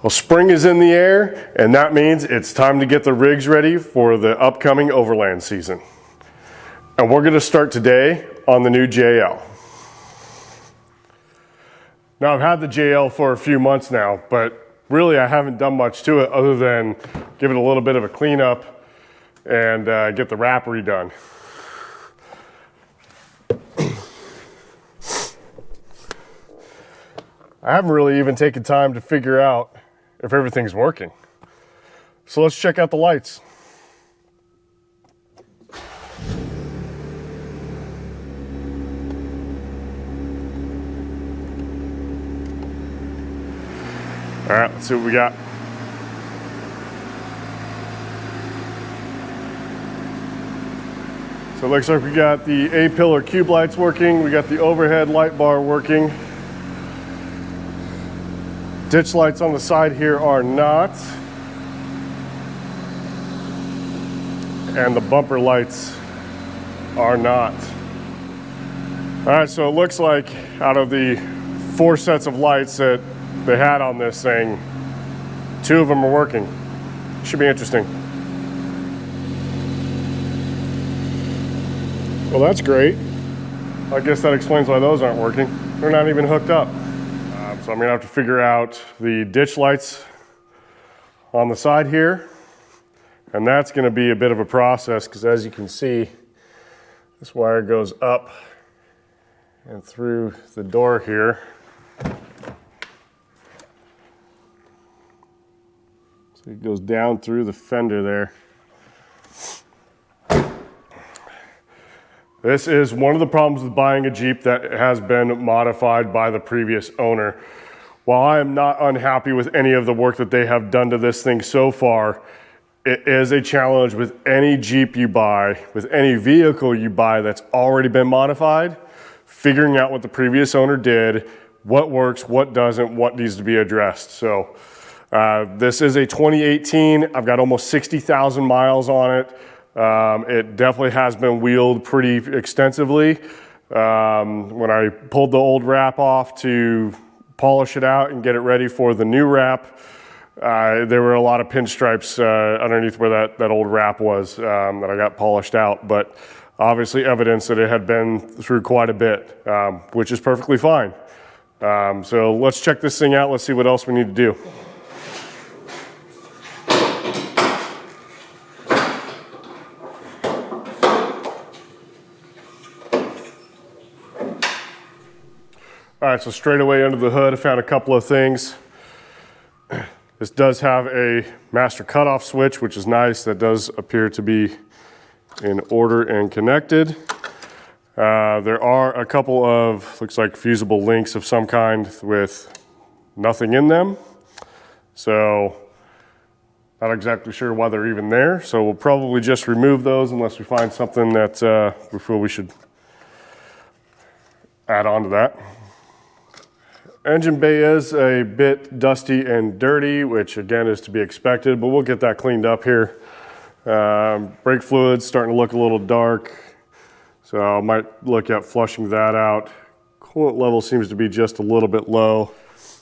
Well, spring is in the air, and that means it's time to get the rigs ready for the upcoming Overland season. And we're going to start today on the new JL. Now, I've had the JL for a few months now, but really I haven't done much to it other than give it a little bit of a cleanup and get the wrap redone. I haven't really even taken time to figure out if everything's working. So let's check out the lights. All right, let's see what we got. So it looks like we got the A-pillar cube lights working. We got the overhead light bar working. Ditch lights on the side here are not. And the bumper lights are not. All right, so it looks like out of the 4 sets of lights that they had on this thing, 2 of them are working. Should be interesting. Well, that's great. I guess that explains why those aren't working. They're not even hooked up. So I'm gonna have to figure out the ditch lights on the side here. And that's gonna be a bit of a process because as you can see, this wire goes up and through the door here. So it goes down through the fender there. This is one of the problems with buying a Jeep that has been modified by the previous owner. While I am not unhappy with any of the work that they have done to this thing so far, it is a challenge with any Jeep you buy, with any vehicle you buy that's already been modified, figuring out what the previous owner did, what works, what doesn't, what needs to be addressed. So this is a 2018. I've got almost 60,000 miles on it. It definitely has been wheeled pretty extensively. When I pulled the old wrap off to polish it out and get it ready for the new wrap, there were a lot of pinstripes underneath where that old wrap was that I got polished out, but obviously evidence that it had been through quite a bit, which is perfectly fine. So let's check this thing out. Let's see what else we need to do. All right, so straight away under the hood, I found a couple of things. This does have a master cutoff switch, which is nice. That does appear to be in order and connected. There are a couple of, looks like fusible links of some kind with nothing in them. So, not exactly sure why they're even there. So we'll probably just remove those unless we find something that we feel we should add on to that. Engine bay is a bit dusty and dirty, which again is to be expected, but we'll get that cleaned up here. Brake fluid's starting to look a little dark, so I might look at flushing that out. Coolant level seems to be just a little bit low.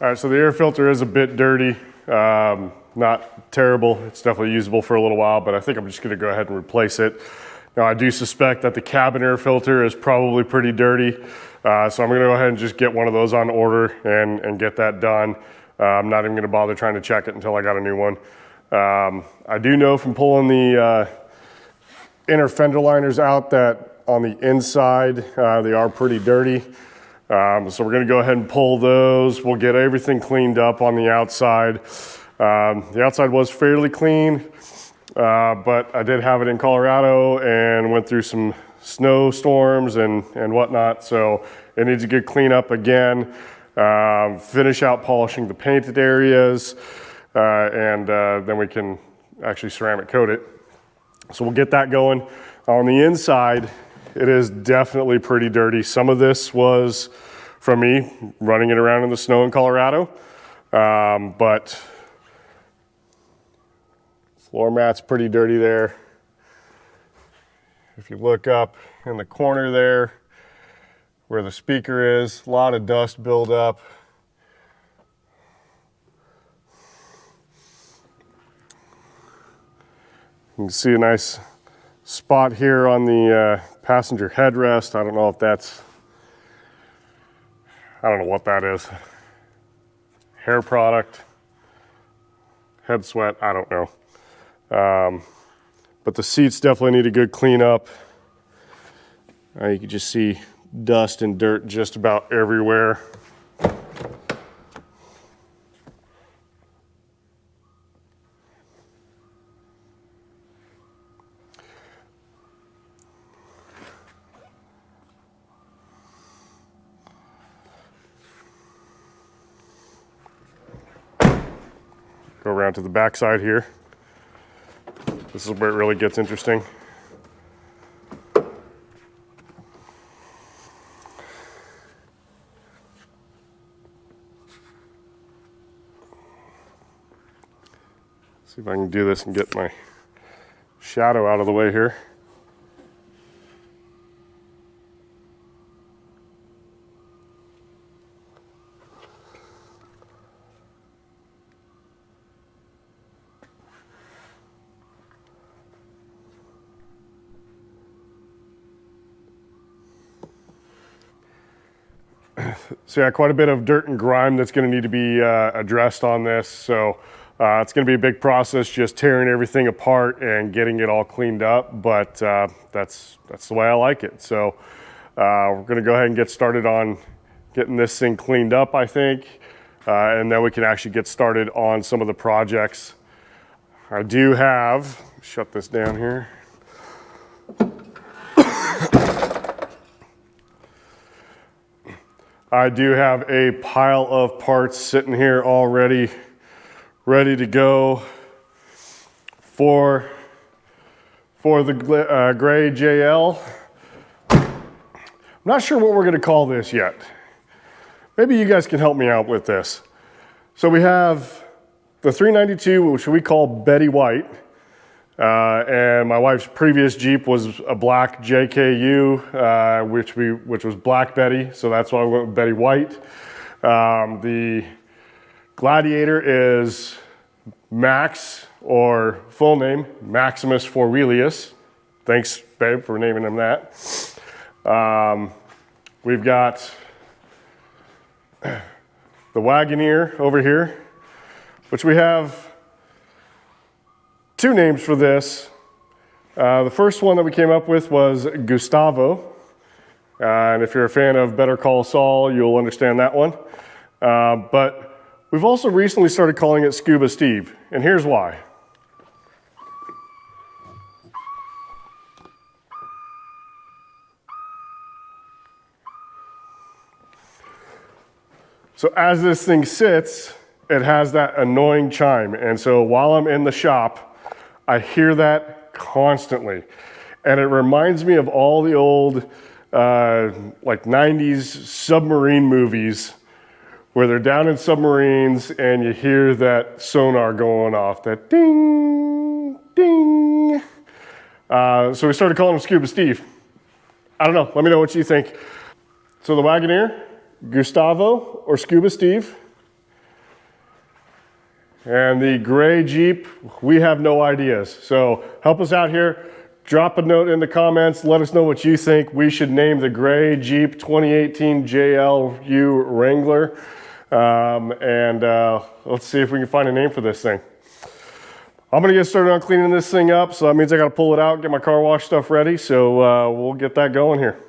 All right, so the air filter is a bit dirty. Not terrible, it's definitely usable for a little while, but I think I'm just gonna go ahead and replace it. Now I do suspect that the cabin air filter is probably pretty dirty. So I'm gonna go ahead and just get one of those on order and get that done. I'm not even gonna bother trying to check it until I got a new one. I do know from pulling the inner fender liners out that on the inside, they are pretty dirty. So we're gonna go ahead and pull those. We'll get everything cleaned up on the outside. The outside was fairly clean, but I did have it in Colorado and went through some snowstorms and whatnot, so it needs a good cleanup again. Finish out polishing the painted areas, and then we can actually ceramic coat it. So we'll get that going. On the inside, it is definitely pretty dirty. Some of this was from me running it around in the snow in Colorado, but floor mat's pretty dirty there. If you look up in the corner there where the speaker is, a lot of dust buildup. You can see a nice spot here on the passenger headrest. I don't know if that's, I don't know what that is. Hair product, head sweat, I don't know. But the seats definitely need a good clean up. You can just see dust and dirt just about everywhere. Go around to the back side here. This is where it really gets interesting. See if I can do this and get my shadow out of the way here. So yeah, quite a bit of dirt and grime that's going to need to be addressed on this. So it's going to be a big process, just tearing everything apart and getting it all cleaned up. But that's the way I like it. So we're going to go ahead and get started on getting this thing cleaned up, I think, and then we can actually get started on some of the projects. I do have, shut this down here. I do have a pile of parts sitting here already, ready to go for the gray JL. I'm not sure what we're going to call this yet. Maybe you guys can help me out with this. So we have the 392, which we call Betty White. And my wife's previous Jeep was a black JKU, which was Black Betty, so that's why I went with Betty White. The Gladiator is Max, or full name, Maximus Forelius. Thanks, babe, for naming him that. We've got the Wagoneer over here, which we have two names for this. The first one that we came up with was Gustavo. And if you're a fan of Better Call Saul, you'll understand that one. But we've also recently started calling it Scuba Steve, and here's why. So as this thing sits, it has that annoying chime. And so while I'm in the shop, I hear that constantly. And it reminds me of all the old like 90s submarine movies where they're down in submarines and you hear that sonar going off, that ding, ding. So we started calling him Scuba Steve. I don't know, let me know what you think. So the Wagoneer, Gustavo or Scuba Steve. And the gray Jeep, we have no ideas. So help us out here. Drop a note in the comments. Let us know what you think we should name the gray Jeep 2018 JL Wrangler. Let's see if we can find a name for this thing. I'm gonna get started on cleaning this thing up. So that means I gotta pull it out, get my car wash stuff ready. So we'll get that going here.